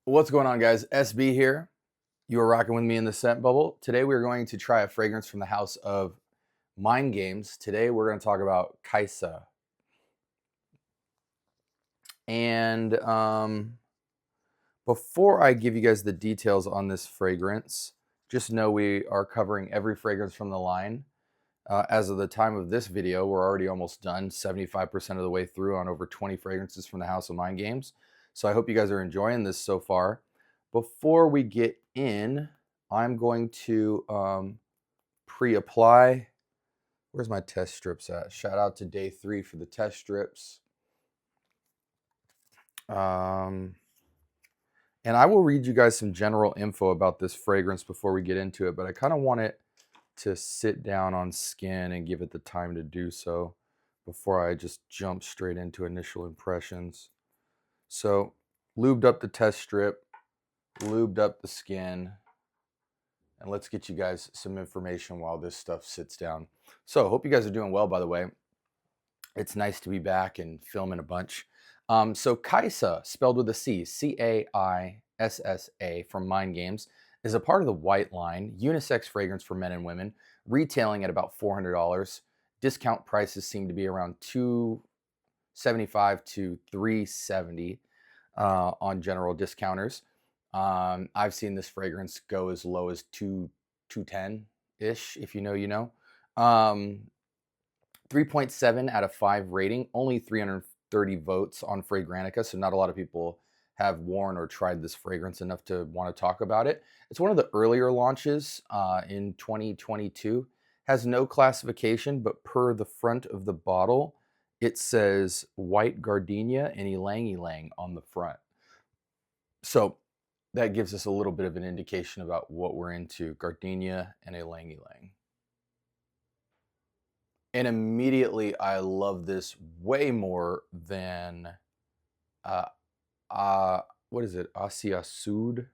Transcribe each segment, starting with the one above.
What's going on, guys? SB here. You are rocking with me in the scent bubble. Today we're going to try a fragrance from the house of Mind Games. Today we're going to talk about Caissa. And before I give you guys the details on this fragrance, just know we are covering every fragrance from the line. As of the time of this video, we're already almost done, 75% of the way through on over 20 fragrances from the house of Mind Games. So I hope you guys are enjoying this so far. Before we get in, I'm going to pre-apply. Where's my test strips at? Shout out to day 3 for the test strips. And I will read you guys some general info about this fragrance before we get into it, but I kind of want it to sit down on skin and give it the time to do so before I just jump straight into initial impressions. So, lubed up the test strip, lubed up the skin, and let's get you guys some information while this stuff sits down. So, hope you guys are doing well, by the way. It's nice to be back and filming a bunch. So Caissa, spelled with a C, Caissa from Mind Games, is a part of the White Line, unisex fragrance for men and women, retailing at about $400. Discount prices seem to be around $275 to $370 on general discounters. I've seen this fragrance go as low as $210-ish, if you know, you know. 3.7 out of 5 rating, only 330 votes on Fragrantica, so not a lot of people have worn or tried this fragrance enough to want to talk about it. It's one of the earlier launches in 2022. Has no classification, but per the front of the bottle, it says white gardenia and ylang ylang on the front. So that gives us a little bit of an indication about what we're into, gardenia and ylang ylang. And immediately I love this way more than, what is it, Asia Sud?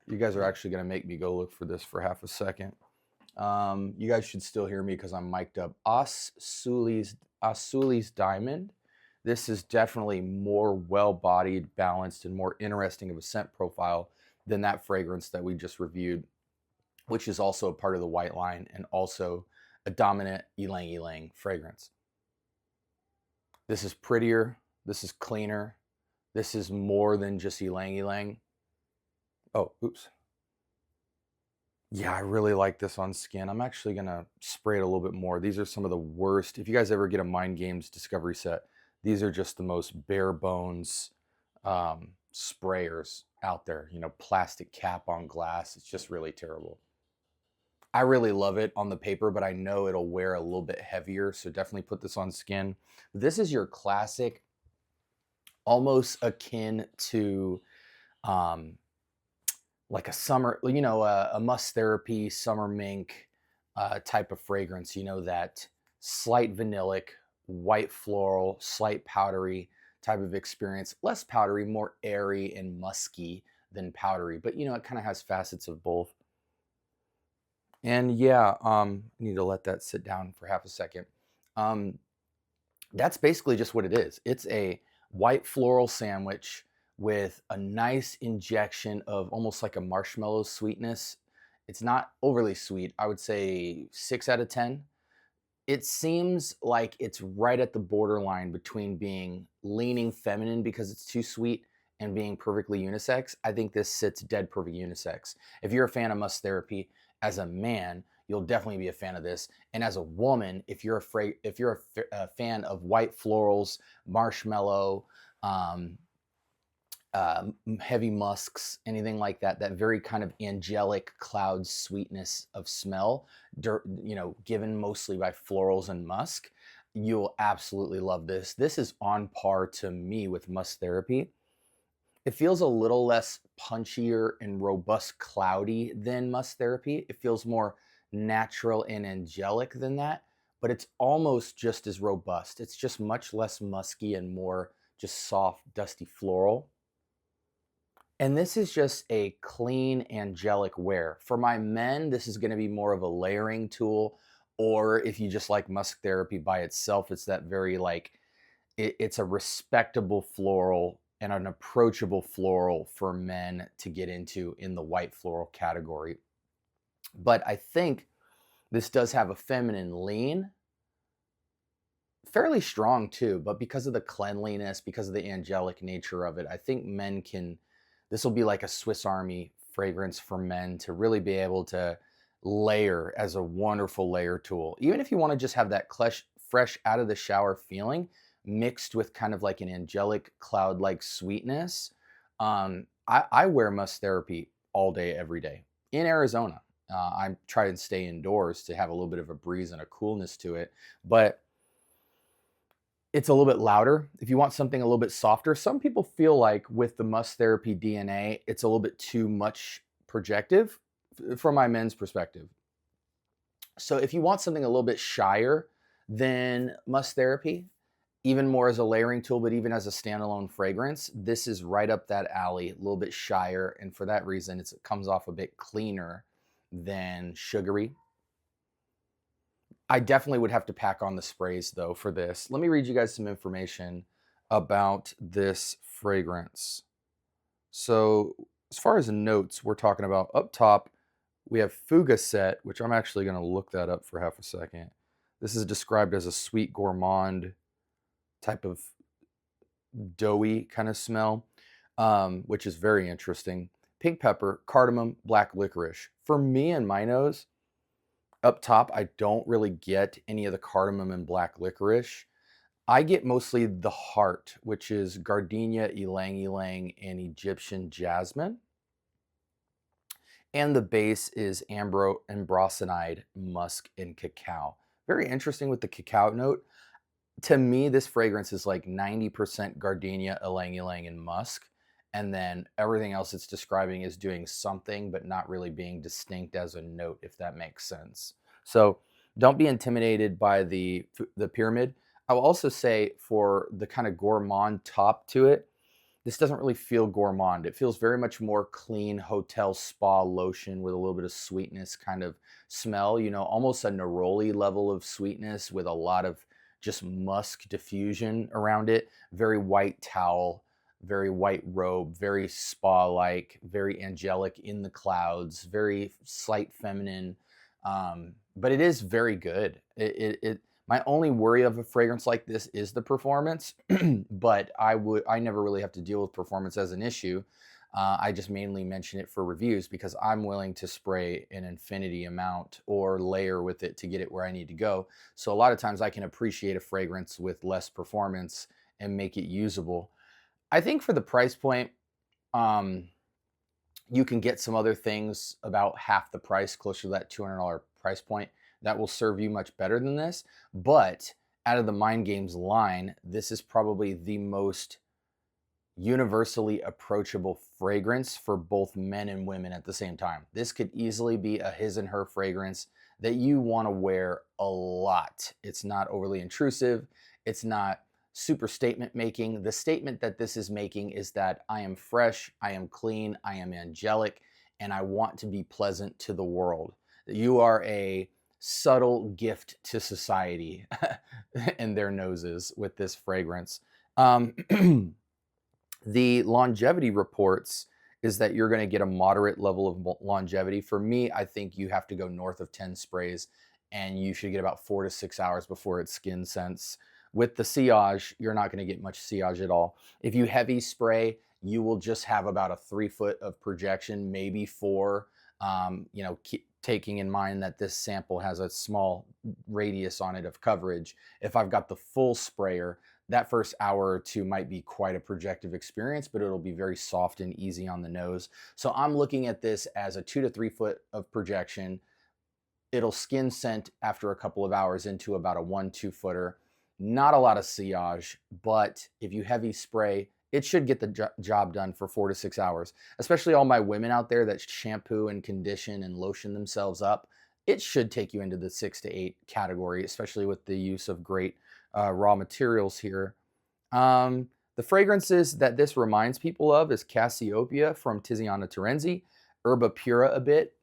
You guys are actually going to make me go look for this for half a second. You guys should still hear me because I'm mic'd up. Asuli's Diamond. This is definitely more well-bodied, balanced, and more interesting of a scent profile than that fragrance that we just reviewed, which is also a part of the White Line and also a dominant ylang ylang fragrance. This is prettier. This is cleaner. This is more than just ylang ylang. Oh, oops. Yeah, I really like this on skin. I'm actually going to spray it a little bit more. These are some of the worst. If you guys ever get a Mind Games Discovery set, these are just the most bare bones sprayers out there. You know, plastic cap on glass. It's just really terrible. I really love it on the paper, but I know it'll wear a little bit heavier, so definitely put this on skin. This is your classic, almost akin to like a summer, you know, a Musk Therapy, summer mink type of fragrance. You know, that slight vanillic, white floral, slight powdery type of experience. Less powdery, more airy and musky than powdery, but you know, it kind of has facets of both. And yeah, I need to let that sit down for half a second. That's basically just what it is. It's a white floral sandwich with a nice injection of almost like a marshmallow sweetness. It's not overly sweet. I would say 6 out of 10. It seems like it's right at the borderline between being leaning feminine because it's too sweet and being perfectly unisex. I think this sits dead perfect unisex. If you're a fan of Musk Therapy, as a man, you'll definitely be a fan of this. And as a woman, if you're a fan of white florals, marshmallow, heavy musks, anything like that, that very kind of angelic cloud sweetness of smell, you know, given mostly by florals and musk, you'll absolutely love this. This is on par to me with Musk Therapy. It feels a little less punchier and robust cloudy than Musk Therapy. It feels more natural and angelic than that, but it's almost just as robust. It's just much less musky and more just soft, dusty floral. And this is just a clean, angelic wear. For my men, this is going to be more of a layering tool, or if you just like Musk Therapy by itself, it's that very like, it's a respectable floral and an approachable floral for men to get into in the white floral category. But I think this does have a feminine lean, fairly strong too, but because of the cleanliness, because of the angelic nature of it, I think men can, this will be like a Swiss Army fragrance for men to really be able to layer as a wonderful layer tool. Even if you want to just have that fresh out of the shower feeling mixed with kind of like an angelic cloud-like sweetness. I wear musk therapy all day, every day in Arizona. I try and stay indoors to have a little bit of a breeze and a coolness to it, but it's a little bit louder. If you want something a little bit softer, some people feel like with the musk therapy DNA, it's a little bit too much projective from my men's perspective. So if you want something a little bit shyer than musk therapy, even more as a layering tool, but even as a standalone fragrance, this is right up that alley, a little bit shyer. And for that reason, it comes off a bit cleaner than sugary. I definitely would have to pack on the sprays though for this. Let me read you guys some information about this fragrance. So as far as notes, we're talking about up top, we have Fugaset, which I'm actually going to look that up for half a second. This is described as a sweet gourmand type of doughy kind of smell, which is very interesting. Pink pepper, cardamom, black licorice. For me and my nose, up top, I don't really get any of the cardamom and black licorice. I get mostly the heart, which is gardenia, ylang ylang, and Egyptian jasmine. And the base is ambrosinide, musk, and cacao. Very interesting with the cacao note. To me, this fragrance is like 90% gardenia, ylang ylang, and musk. And then everything else it's describing is doing something, but not really being distinct as a note, if that makes sense. So don't be intimidated by the pyramid. I will also say for the kind of gourmand top to it, this doesn't really feel gourmand. It feels very much more clean hotel spa lotion with a little bit of sweetness kind of smell, you know, almost a neroli level of sweetness with a lot of just musk diffusion around it. Very white towel, very white robe, very spa-like, very angelic in the clouds, very slight feminine. But it is very good. My only worry of a fragrance like this is the performance, but I never really have to deal with performance as an issue. I just mainly mention it for reviews because I'm willing to spray an infinity amount or layer with it to get it where I need to go. So a lot of times I can appreciate a fragrance with less performance and make it usable. I think for the price point, you can get some other things about half the price, closer to that $200 price point, that will serve you much better than this. But out of the Mind Games line, this is probably the most universally approachable fragrance for both men and women at the same time. This could easily be a his and her fragrance that you want to wear a lot. It's not overly intrusive. It's not super statement making. The statement that this is making is that I am fresh, I am clean, I am angelic, and I want to be pleasant to the world. You are a subtle gift to society and their noses with this fragrance. The longevity reports is that you're going to get a moderate level of longevity. For me, I think you have to go north of 10 sprays and you should get about 4 to 6 hours before it skin scents. With the sillage, you're not going to get much sillage at all. If you heavy spray, you will just have about a 3 foot of projection, maybe 4. You know, taking in mind that this sample has a small radius on it of coverage. If I've got the full sprayer, that first hour or two might be quite a projective experience, but it'll be very soft and easy on the nose. So I'm looking at this as a 2 to 3 foot of projection. It'll skin scent after a couple of hours into about a 1-2 footer. Not a lot of sillage, but if you heavy spray, it should get the job done for 4 to 6 hours. Especially all my women out there that shampoo and condition and lotion themselves up. It should take you into the 6 to 8 category, especially with the use of great raw materials here. The fragrances that this reminds people of is Cassiopeia from Tiziana Terenzi, Herba Pura a bit,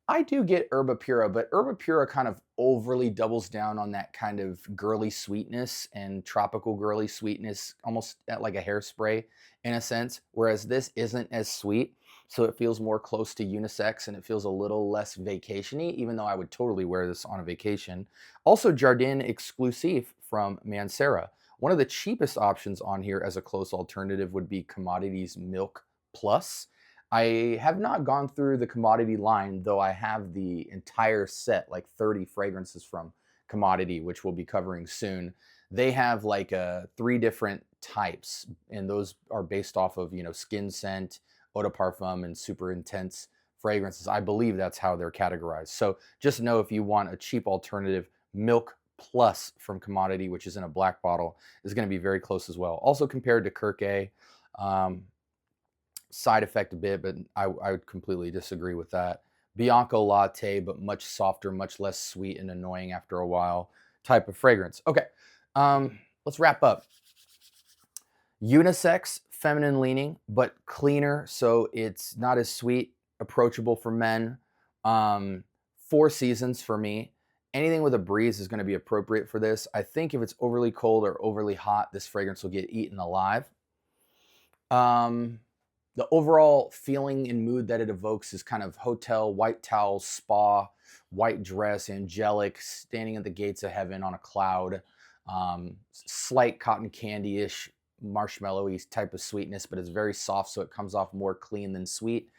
I do get Herba Pura, but Herba Pura kind of overly doubles down on that kind of girly sweetness and tropical girly sweetness, almost like a hairspray in a sense, whereas this isn't as sweet. So it feels more close to unisex and it feels a little less vacation-y, even though I would totally wear this on a vacation. Also, Jardin Exclusive from Mancera. One of the cheapest options on here as a close alternative would be Commodities Milk Plus. I have not gone through the Commodity line, though I have the entire set, like 30 fragrances from Commodity, which we'll be covering soon. They have like 3 different types, and those are based off of, skin scent, eau de parfum, and super intense fragrances. I believe that's how they're categorized. So just know if you want a cheap alternative, Milk Plus from Commodity, which is in a black bottle, is going to be very close as well. Also compared to Kirke, side effect a bit, but I would completely disagree with that. Bianco Latte, but much softer, much less sweet and annoying after a while type of fragrance. Okay, let's wrap up. Unisex, feminine leaning, but cleaner, so it's not as sweet, approachable for men. 4 seasons for me. Anything with a breeze is going to be appropriate for this. I think if it's overly cold or overly hot, this fragrance will get eaten alive. The overall feeling and mood that it evokes is kind of hotel, white towel, spa, white dress, angelic, standing at the gates of heaven on a cloud, slight cotton candy-ish, marshmallowy type of sweetness, but it's very soft, so it comes off more clean than sweet.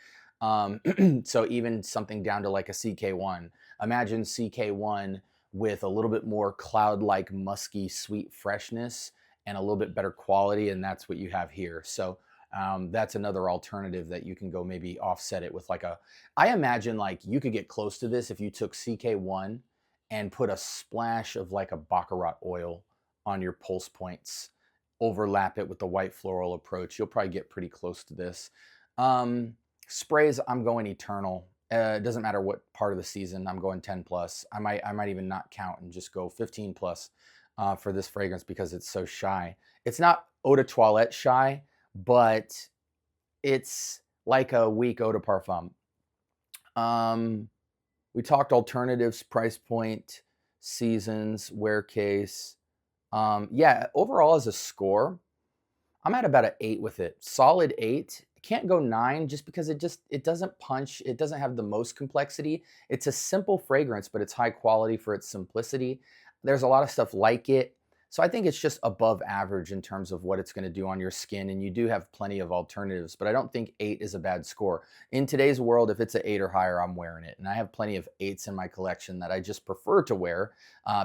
So even something down to like a CK1. Imagine CK1 with a little bit more cloud-like, musky, sweet freshness and a little bit better quality, and that's what you have here. So that's another alternative that you can go maybe offset it with I imagine like you could get close to this if you took CK1 and put a splash of like a Baccarat oil on your pulse points, overlap it with the white floral approach. You'll probably get pretty close to this. Sprays, I'm going eternal. It doesn't matter what part of the season, I'm going 10 plus. I might even not count and just go 15 plus for this fragrance because it's so shy. It's not eau de toilette shy, but it's like a weak eau de parfum. We talked alternatives, price point, seasons, wear case. Yeah, overall as a score, I'm at about an 8 with it. Solid 8. Can't go 9 just because it doesn't punch. It doesn't have the most complexity. It's a simple fragrance, but it's high quality for its simplicity. There's a lot of stuff like it. So I think it's just above average in terms of what it's going to do on your skin, and you do have plenty of alternatives, but I don't think 8 is a bad score. In today's world, if it's an 8 or higher, I'm wearing it, and I have plenty of 8s in my collection that I just prefer to wear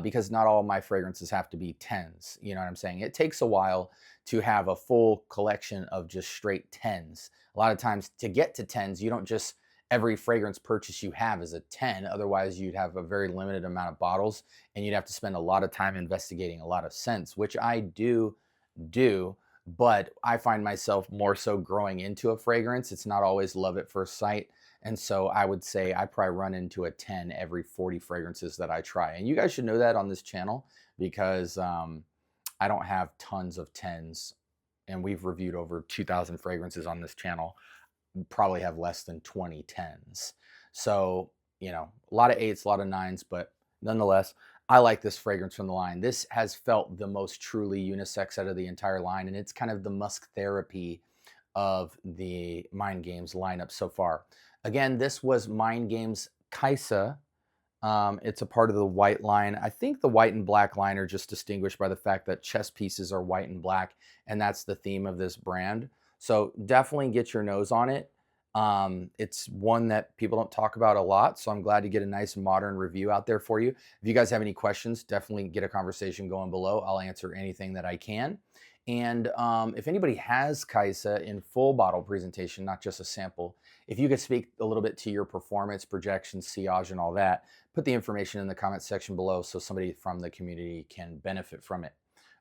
because not all of my fragrances have to be 10s. You know what I'm saying? It takes a while to have a full collection of just straight 10s. A lot of times to get to 10s, you don't just every fragrance purchase you have is a 10. Otherwise, you'd have a very limited amount of bottles and you'd have to spend a lot of time investigating a lot of scents, which I do, but I find myself more so growing into a fragrance. It's not always love at first sight. And so I would say I probably run into a 10 every 40 fragrances that I try. And you guys should know that on this channel because I don't have tons of 10s, and we've reviewed over 2,000 fragrances on this channel. Probably have less than 20 10s. So, a lot of 8s, a lot of 9s, but nonetheless, I like this fragrance from the line. This has felt the most truly unisex out of the entire line, and it's kind of the musk therapy of the Mind Games lineup so far. Again, this was Mind Games Caissa. It's a part of the white line. I think the white and black line are just distinguished by the fact that chest pieces are white and black, and that's the theme of this brand. So definitely get your nose on it. It's one that people don't talk about a lot, so I'm glad to get a nice modern review out there for you. If you guys have any questions, definitely get a conversation going below. I'll answer anything that I can. And if anybody has Caissa in full bottle presentation, not just a sample, if you could speak a little bit to your performance, projections, sillage, and all that, put the information in the comment section below so somebody from the community can benefit from it.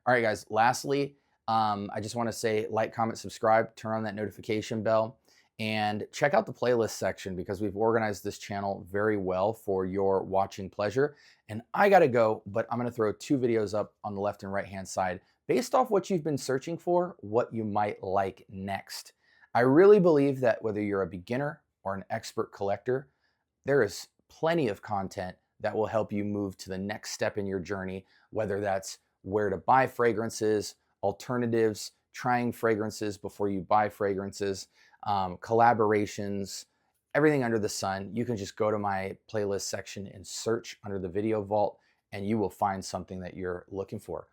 All right, guys, lastly, I just want to say like, comment, subscribe, turn on that notification bell, and check out the playlist section because we've organized this channel very well for your watching pleasure. And I got to go, but I'm going to throw 2 videos up on the left and right hand side based off what you've been searching for, what you might like next. I really believe that whether you're a beginner or an expert collector, there is plenty of content that will help you move to the next step in your journey, whether that's where to buy fragrances, alternatives, trying fragrances before you buy fragrances, collaborations, everything under the sun. You can just go to my playlist section and search under the video vault, and you will find something that you're looking for.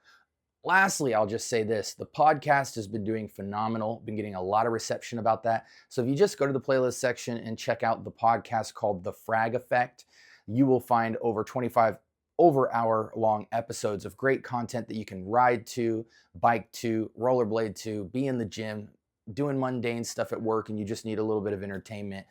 Lastly, I'll just say this. The podcast has been doing phenomenal, been getting a lot of reception about that. So if you just go to the playlist section and check out the podcast called The Frag Effect, you will find over 25 over-hour long episodes of great content that you can ride to, bike to, rollerblade to, be in the gym, doing mundane stuff at work, and you just need a little bit of entertainment.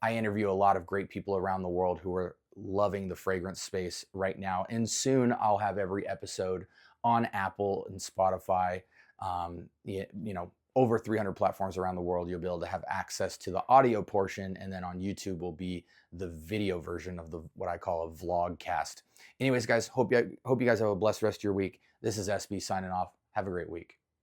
I interview a lot of great people around the world who are loving the fragrance space right now. And soon I'll have every episode on Apple and Spotify, over 300 platforms around the world. You'll be able to have access to the audio portion, and then on YouTube will be the video version of what I call a vlog cast. Anyways, guys, hope you guys have a blessed rest of your week. This is SB signing off. Have a great week.